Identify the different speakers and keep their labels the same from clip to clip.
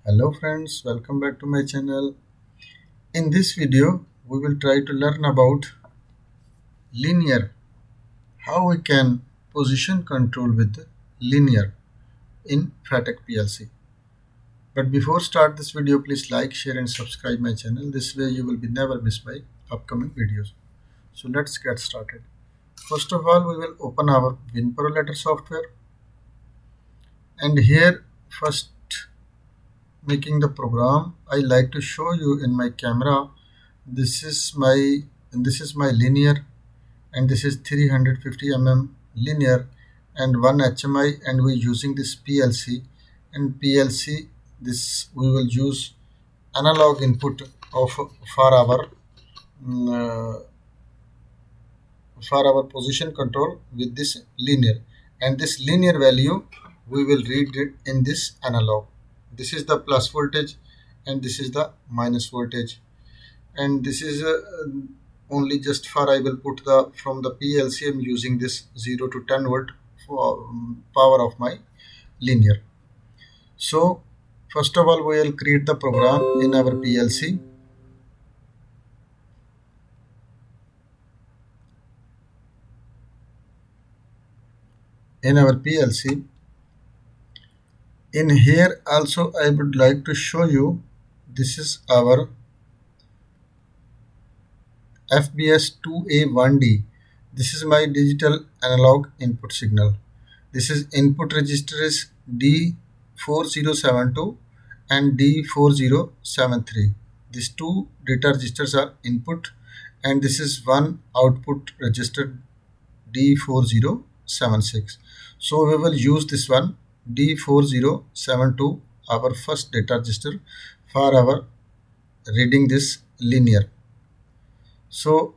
Speaker 1: Hello friends, welcome back to my channel. In this video, we will try to learn about linear, how we can position control with linear in Fatek PLC. But before start this video, please like, share and subscribe my channel. This way you will be never miss my upcoming videos. So let's get started. First of all, we will open our WinPro Letter software, and here first making the program, I like to show you in my camera. This is my linear, and this is 350 linear and 1 HMI, and we're using this PLC. And PLC, this we will use analog input of for our mm, uh, for our position control with this linear, and this linear value we will read it in this analog. This is the plus voltage and this is the minus voltage, and this is only just for I will put the from the PLC. I'm using this 0 to 10 volt for power of my linear. So first of all, we will create the program in our PLC. In here also I would like to show you, this is our FBS2A1D. This is my digital analog input signal. This is input register is D4072 and D4073. These two data registers are input, and this is one output register D4076. So we will use this one D4072, our first data register, for our reading this linear. So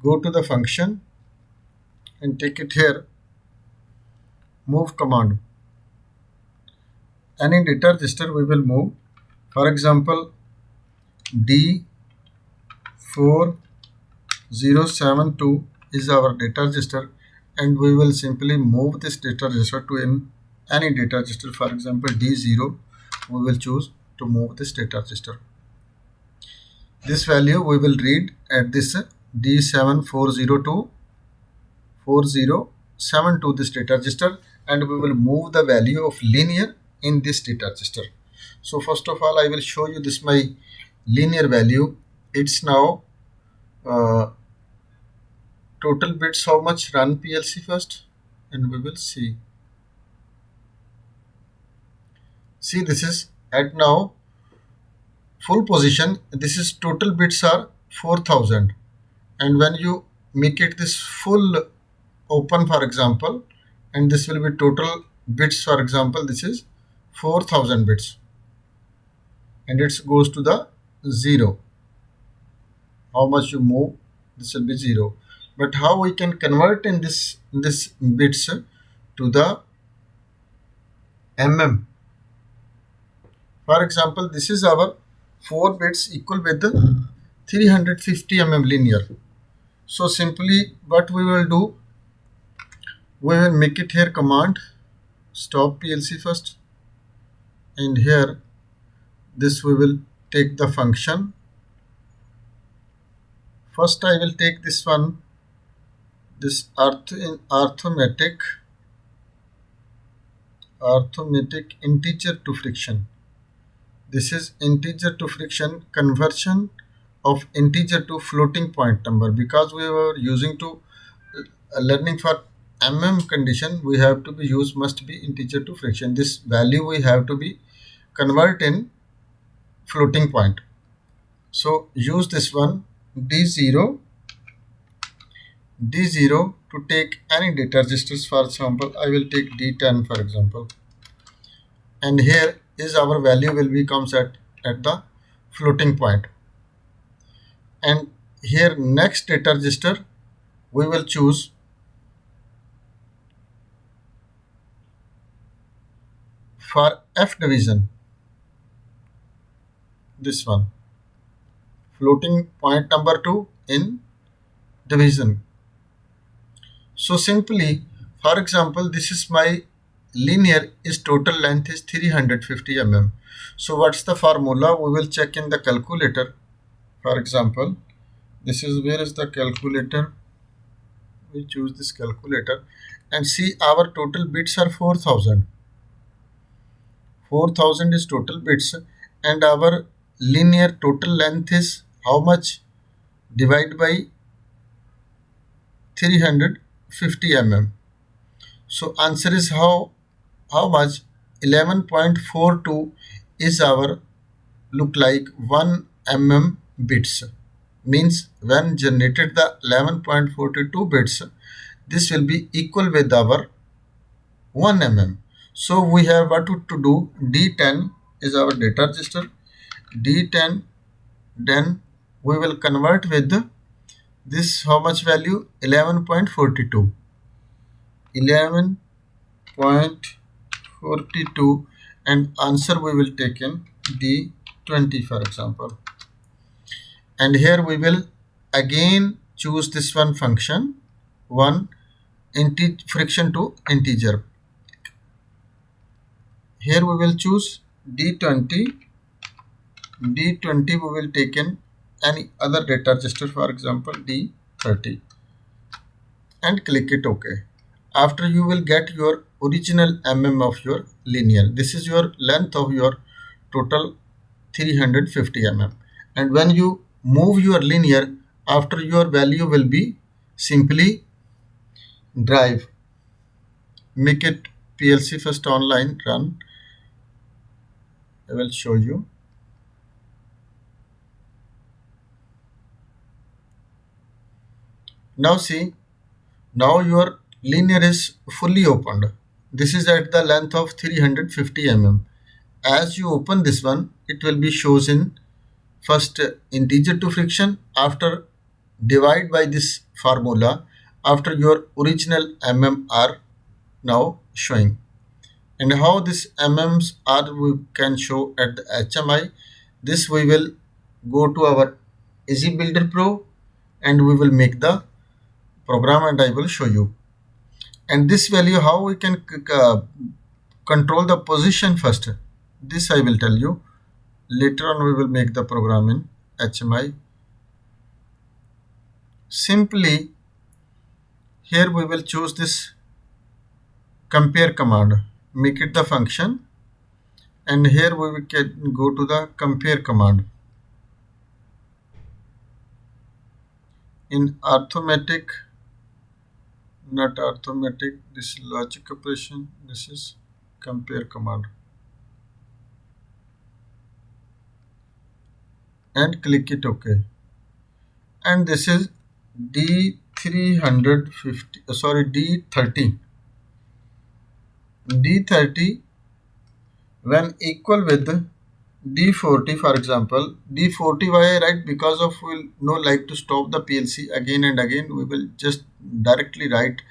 Speaker 1: go to the function and take it here, move command. Any data register we will move. For example, D4072 is our data register, and we will simply move this data register to any data register. For example, D0, we will choose to move this data register. This value we will read at this D7402 4072, this data register, and we will move the value of linear in this data register. So first of all, I will show you this my linear value. It's now total bits how much. Run PLC first and we will see. See, this is at now full position. This is total bits are 4000, and when you make it this full open, for example, and this will be total bits, for example, this is 4000 bits, and it goes to the 0. How much you move, this will be 0. But how we can convert in this bits to the For example, this is our 4 bits equal with 350 linear. So simply what we will do, we will make it here command stop PLC first, and here this we will take the function. First I will take this one, this arithmetic integer to fraction. This is integer to fraction, conversion of integer to floating point number. Because we were using to learning for condition, we have to be used must be integer to fraction. This value we have to be convert in floating point. So use this one D0 to take any data registers. For example, I will take D10 for example, and here is our value will be comes at the floating point. And here next data register we will choose for F division, this one floating point number 2 in division. So simply, for example, this is my linear is total length is 350 mm. So what's the formula? We will check in the calculator. For example, this is where is the calculator. We choose this calculator and see our total bits are 4000. 4000 is total bits and our linear total length is how much? Divide by 350 mm. So answer is how much? 11.42 is our look like 1 mm bits. Means when generated the 11.42 bits, this will be equal with our 1 mm. So we have what to do. D10 is our data register. D10, then we will convert with this how much value? 11.42. 11.42 and answer we will take in D20 for example. And here we will again choose this one function, one friction to integer. Here we will choose D20. D20 we will take in any other data register, for example D30, and click it OK. After you will get your original mm of your linear. This is your length of your total 350 mm. And when you move your linear, after your value will be simply drive. Make it PLC first online run. I will show you. Now see, now your linear is fully opened. This is at the length of 350 mm. As you open this one, it will be shows in first integer to friction, after divide by this formula, after your original mm are now showing. And how this mm's are we can show at the HMI. This we will go to our Easy Builder Pro and we will make the program and I will show you. And this value how we can control the position first. This I will tell you. Later on we will make the program in HMI. Simply here we will choose this compare command. Make it the function. And here we can go to the compare command. In arithmetic, not arithmetic, this is logic operation, this is compare command. And click it OK. And this is D350, D30. D30 when equal with D40 for example. D40 why I write? Because of we will no like to stop the PLC again and again. We will just directly write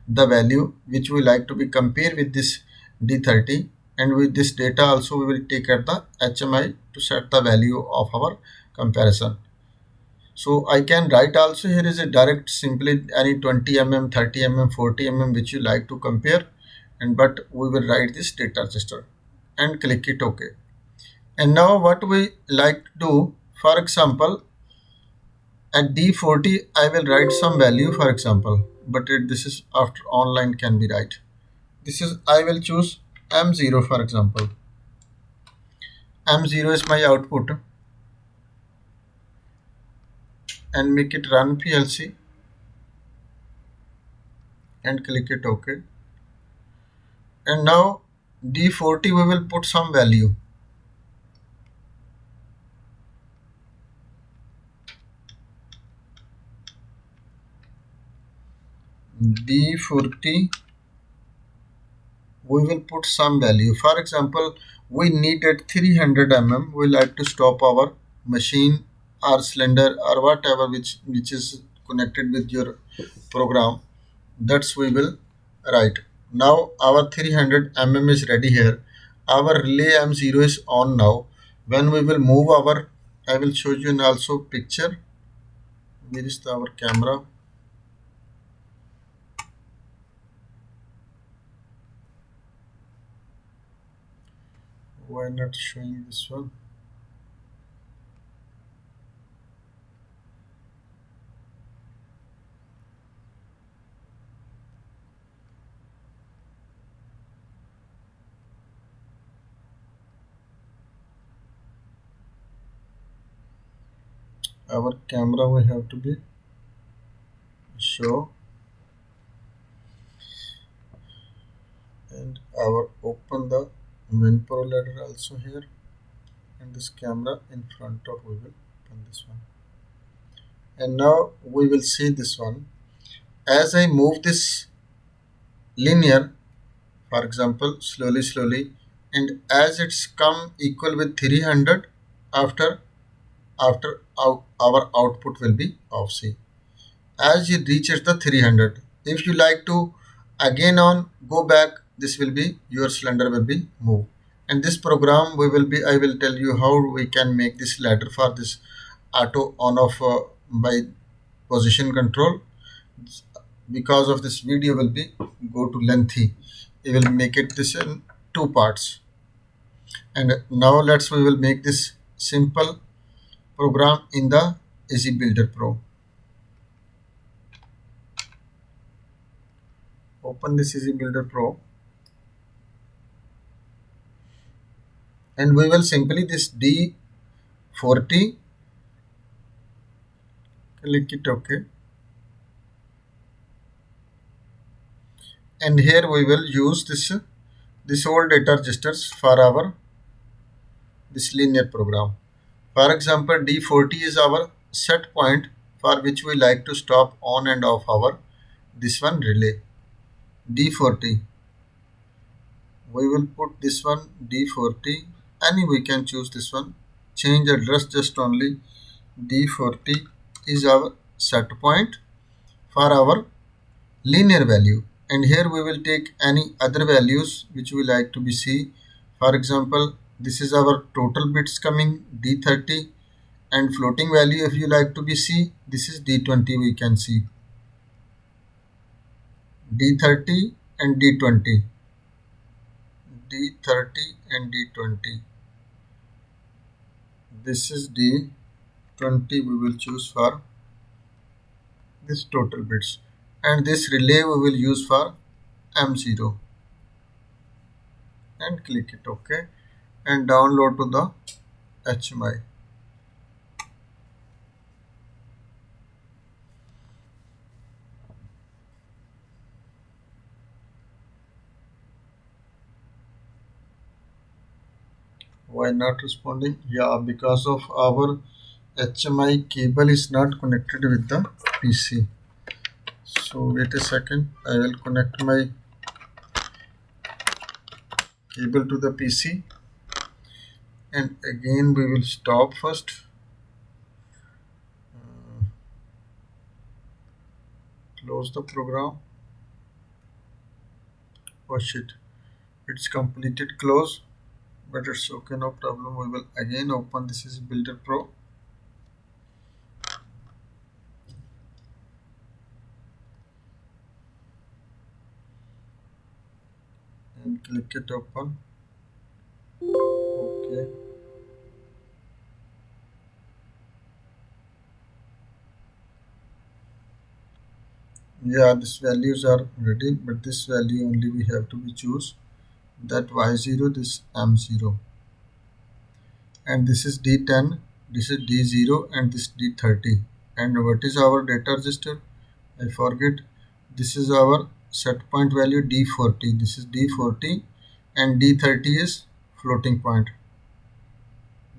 Speaker 1: the value which we like to be compared with this D30, and with this data also we will take at the HMI to set the value of our comparison. So I can write also here is a direct simply any 20 mm, 30 mm, 40 mm which you like to compare, and but we will write this data register and click it OK. And now what we like to do, for example at D40 I will write some value for example, but this is after online can be right. This is I will choose M0 for example. M0 is my output and make it run PLC and click it OK. And now D40 we will put some value. D40 we will put some value. For example, we needed 300 mm. We like to stop our machine or cylinder or whatever which is connected with your program. That's we will write. Now our 300 mm is ready here. Our relay M0 is on now. When we will move our, I will show you in also picture. Where is our camera? Why not showing this one? Our camera we have to be show, and our open the WinPro ladder also here, and this camera in front of we will open this one. And now we will see this one. As I move this linear, for example, slowly, and as it's come equal with 300, after our output will be off. See, as it reaches the 300, if you like to again on go back, this will be your cylinder will be moved. And this program we will be, I will tell you how we can make this ladder for this auto on off by position control. Because of this video will be go to lengthy, we will make it this in two parts. And now we will make this simple program in the Easy Builder Pro. Open this Easy Builder Pro, and we will simply this D40, click it OK, and here we will use this old data registers for our this linear program. For example, D40 is our set point for which we like to stop on and off our this one relay. D40, we will put this one D40, and we can choose this one, change address just only. D40 is our set point for our linear value, and here we will take any other values which we like to be see. For example, this is our total bits coming D30, and floating value if you like to be see, this is D20. We can see D30 and D20, D30 and D20. This is D20 we will choose for this total bits, and this relay we will use for M0, and click it OK, and download to the HMI. Why not responding? Yeah, because of our HMI cable is not connected with the PC. So wait a second, I will connect my cable to the PC, and again we will stop first. Close the program. Oh shit, it's completed close, but it's okay, no problem. We will again open this is Builder Pro, and click it open. Okay. Yeah, these values are ready, but this value only we have to be choose, that Y0, this M0, and this is D10, this is D0, and this D30. And what is our data register? I forget. This is our set point value D40. This is D40, and D30 is floating point.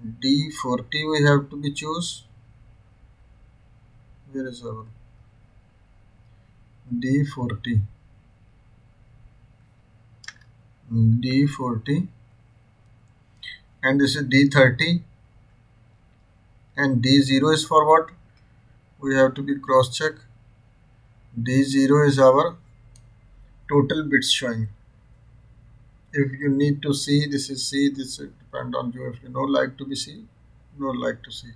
Speaker 1: D40 we have to be choose. Where is our D40? D40, and this is D30, and D0 is for what? We have to be cross check. D0 is our total bits showing. If you need to see, this is C, this depend on you. If you don't like to be C, don't like to see.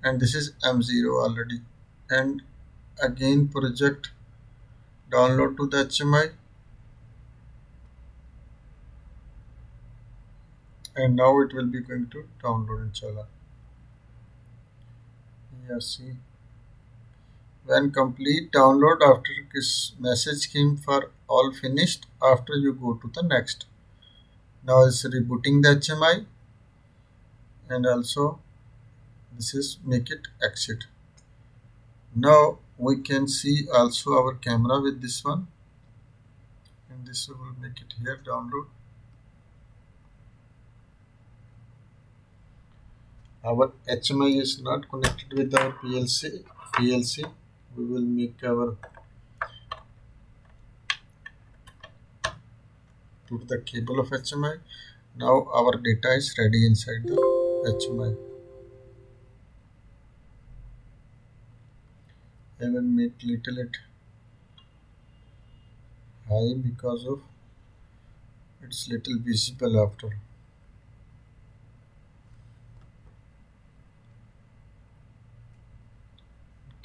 Speaker 1: And this is M0 already. And again project, download to the HMI, and now it will be going to download inshallah. Yeah, see, when complete download, after this message came for all finished, after you go to the next. Now it's rebooting the HMI, and also this is make it exit. Now we can see also our camera with this one, and this will make it here download. Our HMI is not connected with our PLC. We will make our put the cable of HMI. Now our data is ready inside the HMI. I will make little it high because of it's little visible after.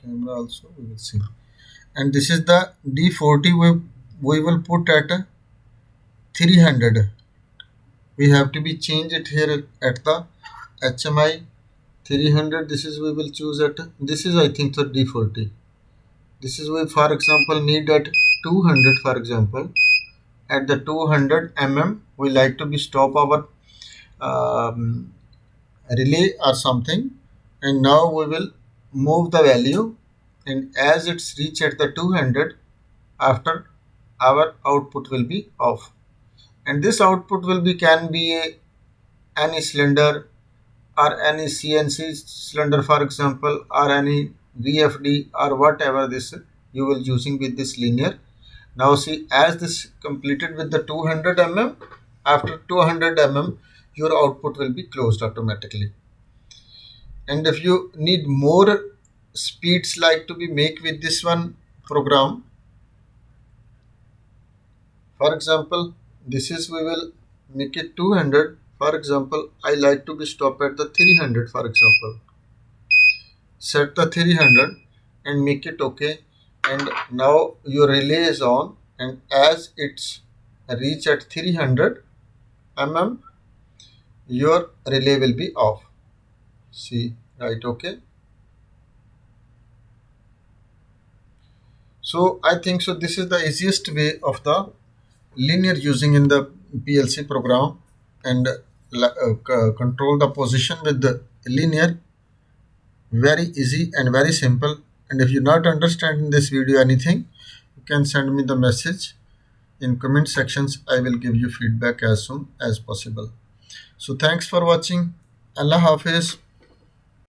Speaker 1: Camera also we will see. And this is the D40 we will put at 300. We have to be change it here at the HMI 300. This is we will choose at, this is I think the D40. This is we for example need at 200, for example at the 200 we like to be stop our um, relay or something, and now we will move the value, and as it's reach at the 200, after our output will be off, and this output will be can be any cylinder or any CNC cylinder, for example, or any VFD or whatever this you will using with this linear. Now see, as this completed with the 200 after 200 your output will be closed automatically. And if you need more speeds like to be make with this one program, for example, this is we will make it 200. For example, I like to be stop at the 300, for example. Set the 300 and make it okay, and now your relay is on, and as it's reach at 300 your relay will be off. See, right? Okay, so I think so this is the easiest way of the linear using in the PLC program, and control the position with the linear. Very easy and very simple. And if you not understand in this video anything, you can send me the message in comment sections. I will give you feedback as soon as possible. So thanks for watching. Allah Hafiz.